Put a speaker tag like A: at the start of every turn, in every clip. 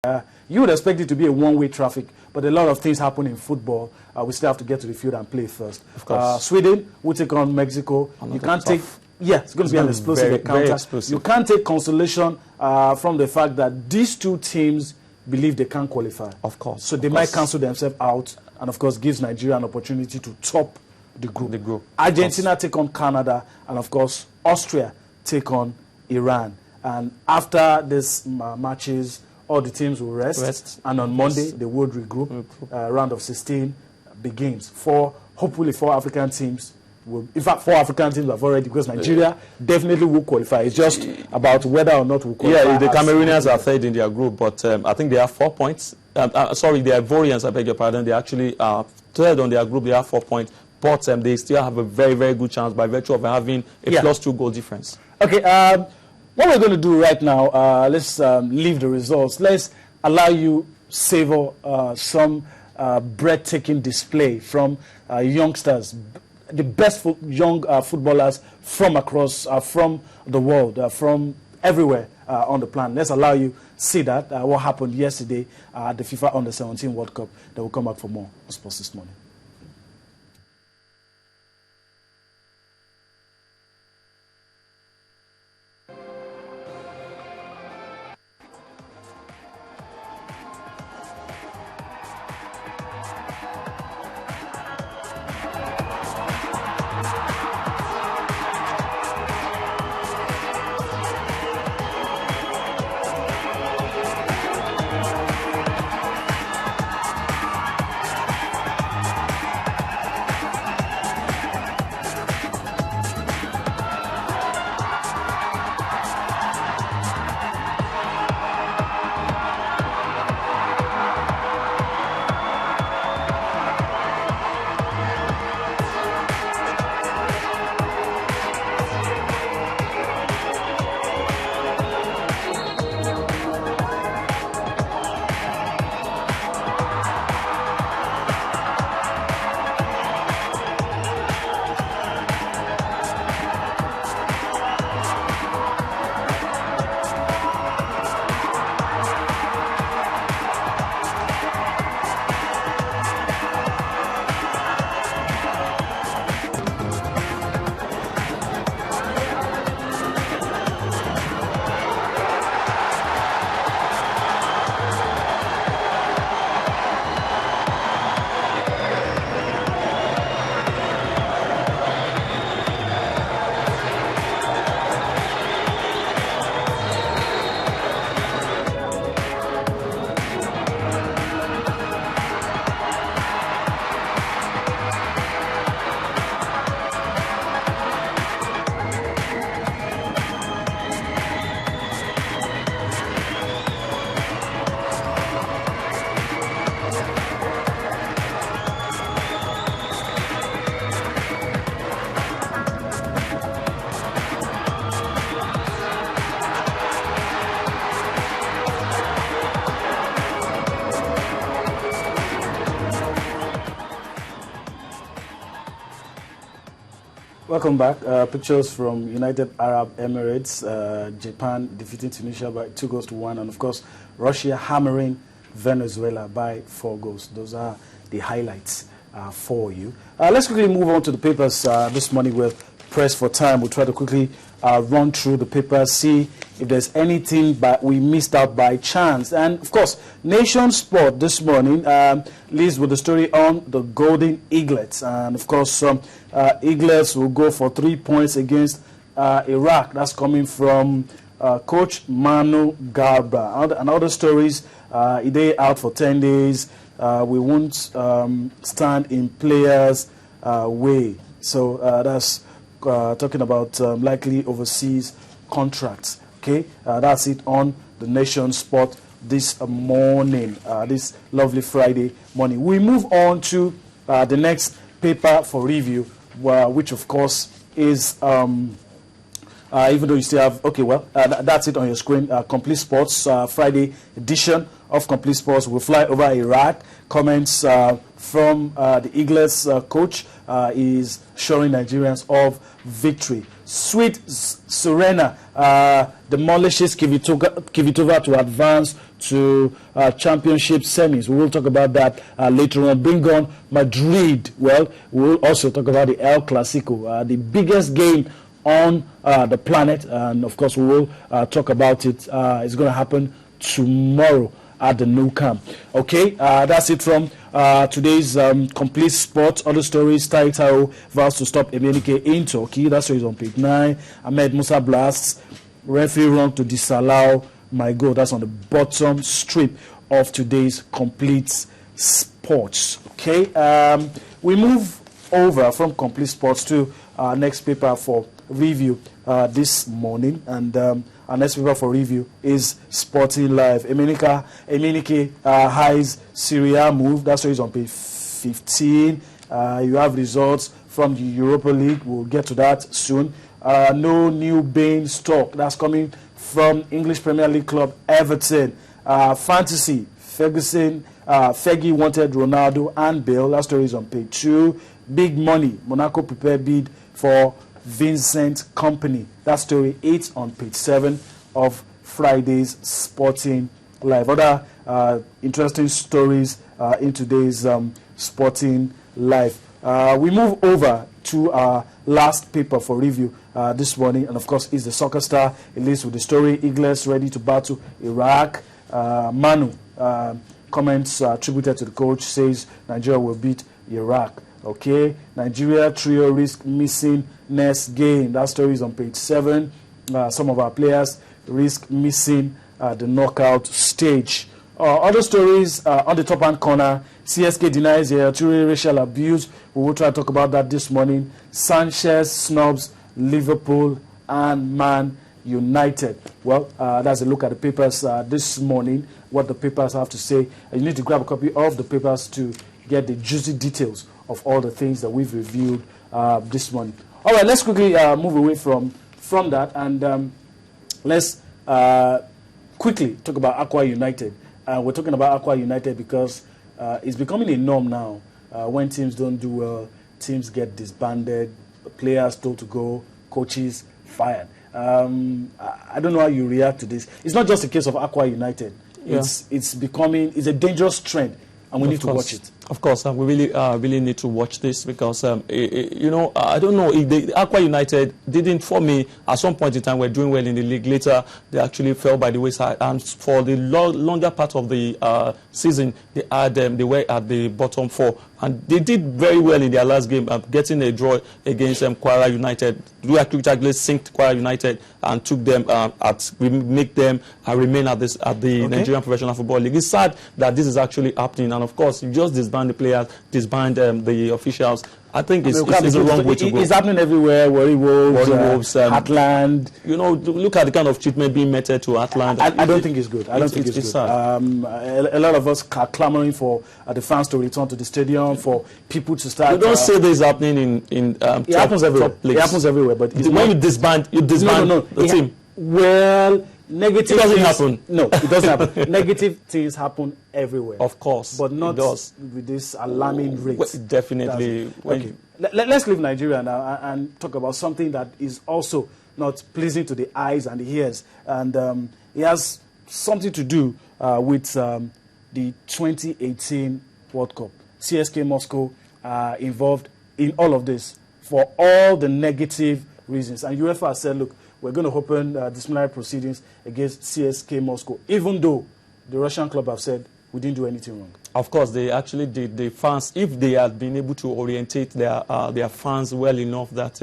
A: You would expect it to be a one-way traffic, but a lot of things happen in football. We still have to get to the field and play first.
B: Of course.
A: Sweden will take on Mexico. You can't take... Yeah, it's going to be an explosive encounter. You can't take consolation from the fact that these two teams believe they can't qualify.
B: Of course.
A: So they might cancel themselves out, and of course gives Nigeria an opportunity to top the group. Argentina take on Canada, and of course Austria take on Iran. And after these matches, all the teams will rest. And on Monday they would regroup. Round of 16 begins. Hopefully four African teams. In fact, 4 African teams have already, because Nigeria definitely will qualify. It's just about whether or not we'll qualify.
B: Yeah, the Cameroonians are third in their group, but I think they have 4 points. Sorry, the Ivorians, I beg your pardon, they actually are third on their group. They have 4 points, but they still have a very, very good chance by virtue of having a +2 goal difference. Okay,
A: what we're going to do right now, let's leave the results. Let's allow you savor some breathtaking display from youngsters, the best young footballers from across, from the world, from everywhere on the planet. Let's allow you see that, what happened yesterday at the FIFA Under-17 World Cup. Then we'll come back for more on Sports This Morning. Welcome back. Pictures from United Arab Emirates, Japan defeating Tunisia by 2-1, and of course Russia hammering Venezuela by 4 goals. Those are the highlights for you. Let's quickly move on to the papers this morning. We're pressed for time. We'll try to quickly run through the papers, see if there's anything we missed out by chance. And of course, Nation Sport this morning leads with the story on the Golden Eaglets. And of course, Eaglets will go for 3 points against Iraq. That's coming from Coach Manu Garba. And other stories, Ide out for 10 days. We won't stand in players' way. So that's talking about likely overseas contracts. Okay, that's it on the Nation Sport this morning, this lovely Friday morning. We move on to the next paper for review, which of course is, even though you still have, okay, well, that's it on your screen. Complete Sports, Friday edition of Complete Sports. We'll fly over Iraq. Comments from the Eaglets coach is showing Nigerians of victory. Sweet Serena demolishes Kvitova to advance to championship semis. We will talk about that later on. Bring on Madrid. Well, we will also talk about the El Clasico, the biggest game on the planet, and of course we will talk about it. It's going to happen tomorrow at the Nou Camp. Okay, that's it from today's complete sports. Other stories: Taitao vows to stop Emenike in Turkey. That story is on page 9. Ahmed Musa blasts referee wrong to disallow my goal. That's on the bottom strip of today's complete sports. Okay, we move over from complete sports to our next paper for review this morning, and our next paper for review is Sporting Live. Emenike highs Syria move. That story is on page 15. You have results from the Europa League. We'll get to that soon. No new Bain stock. That's coming from English Premier League club Everton. Fantasy, Fergie wanted Ronaldo and Bale. That story is on page 2. Big money, Monaco prepare bid for Vincent Kompany. That story 8 on page 7 of Friday's Sporting Live. Other interesting stories in today's Sporting Live. We move over to our last paper for review this morning, and of course is the Soccer Star. It leads with the story: Eagles ready to battle Iraq. Manu comments attributed to the coach says Nigeria will beat Iraq. Okay, Nigeria trio risk missing next game. That story is on page 7. Some of our players risk missing the knockout stage. Other stories on the top hand corner: CSK denies Toure racial abuse. We will try to talk about that this morning. Sanchez snubs Liverpool and Man United. Well, that's a look at the papers this morning, what the papers have to say. You need to grab a copy of the papers to get the juicy details of all the things that we've reviewed this morning. All right, let's quickly move away from that, and let's quickly talk about Aqua United. We're talking about Aqua United because it's becoming a norm now. When teams don't do well, teams get disbanded, players told to go, coaches fired. I don't know how you react to this. It's not just a case of Aqua United. Yeah. It's a dangerous trend, and we need to watch it.
B: Of course, we really need to watch this because, you know, I don't know, if the Aqua United didn't, for me, at some point in time, were doing well in the league. Later, they actually fell by the wayside. And for the longer part of the season, they were at the bottom 4. And they did very well in their last game, getting a draw against Kwara United. We actually synced Kwara United and took them make them remain at the Nigerian Professional Football League. It's sad that this is actually happening. And of course, you just disband the players, disband the officials. I think it's the wrong way to go.
A: It's happening everywhere. Warri Wolves, Heartland.
B: You know, look at the kind of treatment being meted to Heartland.
A: I don't think it's good. I don't think it's good.
B: Sad.
A: A lot of us are clamoring for the fans to return to the stadium, for people to start.
B: You don't say this is happening in
A: it happens everywhere. It happens everywhere. But
B: when you disband the team.
A: Well, negative.
B: It doesn't happen.
A: No, it doesn't happen. Negative things happen everywhere.
B: Of course,
A: but not with this alarming rate.
B: Well, definitely.
A: Okay. Let's leave Nigeria now and talk about something that is also not pleasing to the eyes and the ears, and it has something to do with the 2018 World Cup. CSK Moscow involved in all of this for all the negative reasons, and UEFA said, look, we're going to open disciplinary proceedings against CSK Moscow, even though the Russian club have said we didn't do anything wrong.
B: Of course, they actually did. The fans, if they had been able to orientate their fans well enough that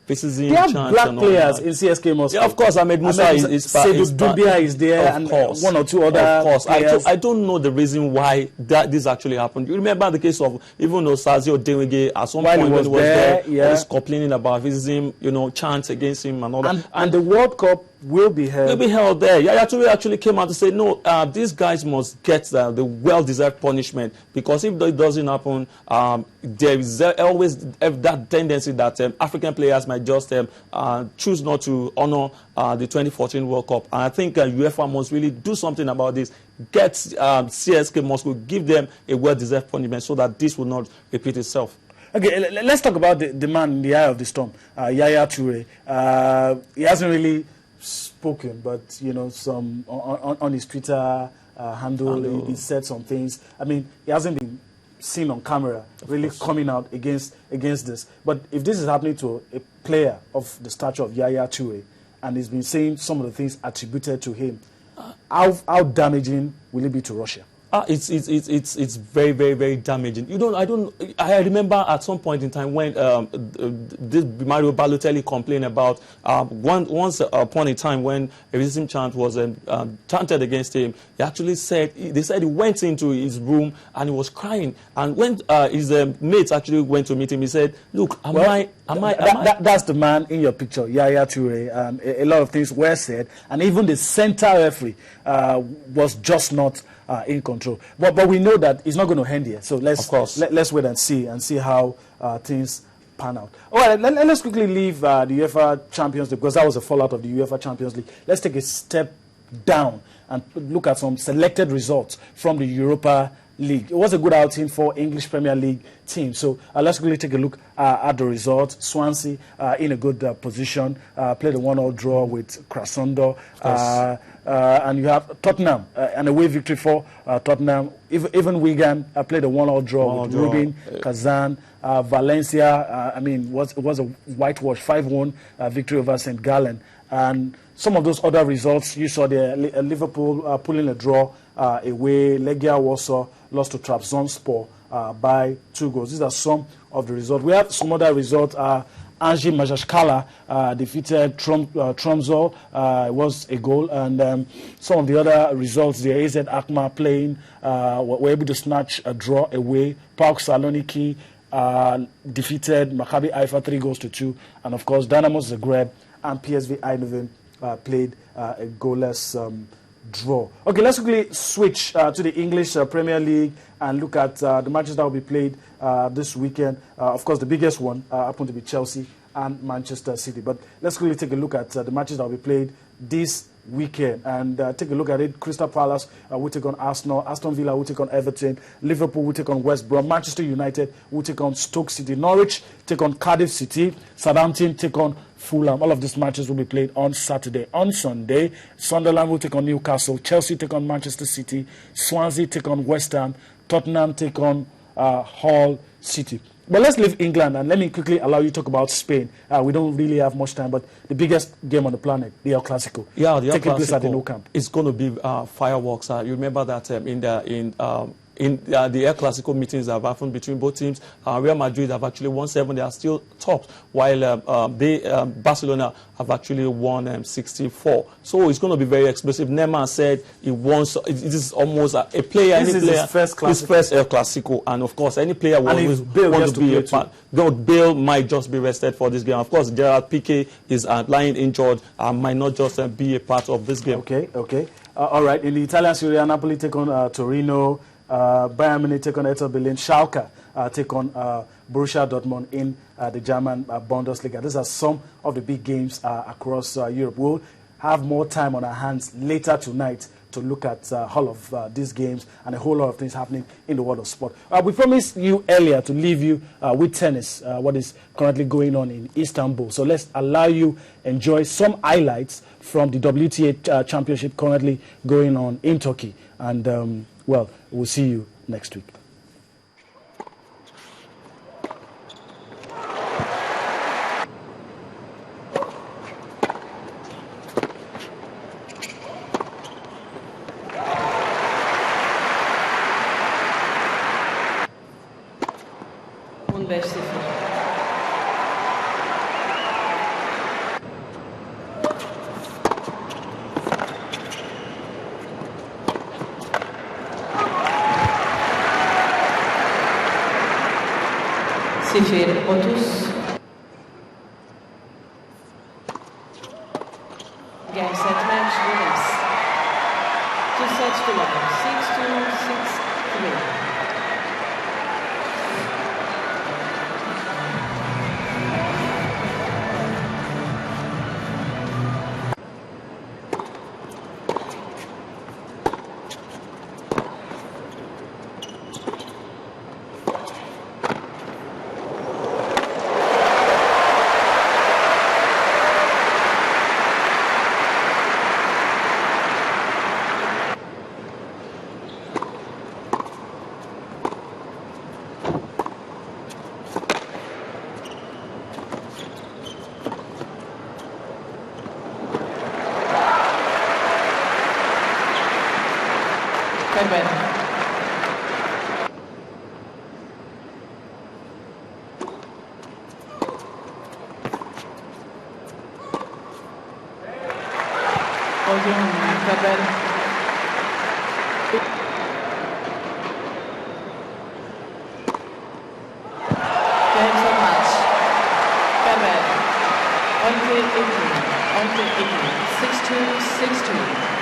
B: racism,
A: they have black players in CSK Moscow.
B: Yeah, of course. Ahmed Musa is
A: Dubia is there, and one or two other.
B: Of course,
A: players.
B: I don't know the reason why this actually happened. You remember the case of even Osazio Dewege at some point when he was there, always complaining about racism, you know, chants against him and all that.
A: And the World Cup will be held.
B: Will be held there. Yaya Toure actually came out to say, no, these guys must get the well-deserved punishment, because if it doesn't happen, there is always that tendency that African players might just choose not to honor the 2014 World Cup. And I think UEFA must really do something about this. Get CSK Moscow, give them a well-deserved punishment so that this will not repeat itself.
A: Okay, let's talk about the man in the eye of the storm, Yaya Toure. He hasn't really spoken, but you know, some on his Twitter handle. He said some things. I mean, he hasn't been seen on camera really coming out against this. But if this is happening to a player of the stature of Yaya Toure, and he's been saying some of the things attributed to him, how damaging will it be to Russia?
B: It's very, very, very damaging. I remember at some point in time when this Mario Balotelli complained about once upon a time when a racism chant was chanted against him. He actually said he went into his room and he was crying. And when his mates actually went to meet him, he said, "Look,
A: that's the man in your picture, Yaya Toure. A lot of things were said, and even the center referee was just not in control. But we know that it's not going to end here. So let's wait and see how things pan out. All right, let's quickly leave the UEFA Champions League, because that was a fallout of the UEFA Champions League. Let's take a step down and look at some selected results from the Europa League. It was a good outing for English Premier League teams. So let's quickly take a look at the results. Swansea in a good position, played a 1-1 draw with Krasnodar. And you have Tottenham, an away victory for Tottenham. Even Wigan played a 1-1 draw with Rubin Kazan. Valencia, it was a whitewash 5-1 victory over St. Gallen. And some of those other results, you saw there, Liverpool pulling a draw away. Legia Warsaw lost to Trabzonspor by 2 goals. These are some of the results. We have some other results. Anji Majashkala defeated Tromsø. It was a goal. And some of the other results there, AZ Akma playing, were able to snatch a draw away. PAOK Saloniki defeated Maccabi Haifa 3-2. And of course, Dynamo Zagreb and PSV Eindhoven played a goalless draw. Okay, let's quickly switch to the English Premier League and look at the matches that will be played this weekend. Of course, the biggest one happened to be Chelsea and Manchester City. But let's quickly take a look at the matches that will be played this weekend and take a look at it. Crystal Palace will take on Arsenal. Aston Villa will take on Everton. Liverpool will take on West Brom. Manchester United will take on Stoke City. Norwich take on Cardiff City. Southampton take on Fulham. All of these matches will be played on Saturday. On Sunday, Sunderland will take on Newcastle. Chelsea take on Manchester City. Swansea take on West Ham. Tottenham take on Hull City. But let's leave England and let me quickly allow you to talk about Spain. We don't really have much time, but the biggest game on the planet, the El Clasico.
B: Yeah, the El
A: taking
B: Clasico
A: place at the Nou Camp.
B: It's going to be fireworks. You remember that in the El Clasico meetings that have happened between both teams, Real Madrid have actually won 7. They are still tops, while Barcelona have actually won 64. So it's going to be very explosive. Neymar said he wants. It is almost a player.
A: This is his
B: first El Clasico, and of course, any player will always want to be a part. Bale might just be rested for this game. Of course, Gerard Piqué is lying injured and might not just be a part of this game.
A: Okay. All right. In the Italian Serie A, Napoli take on Torino. Bayern Munich take on Hertha Berlin. Schalke take on Borussia Dortmund in the German Bundesliga. These are some of the big games across Europe. We'll have more time on our hands later tonight to look at all of these games and a whole lot of things happening in the world of sport. We promised you earlier to leave you with tennis, what is currently going on in Istanbul. So let's allow you enjoy some highlights from the WTA Championship currently going on in Turkey. And we'll see you next week.
C: Sefer 30. Game set match winners. 2 sets to 1. 6-2, 6-3. Ferber. Podium Ferber. Games of match. Ferber. On to 18. 6-2, 6-2.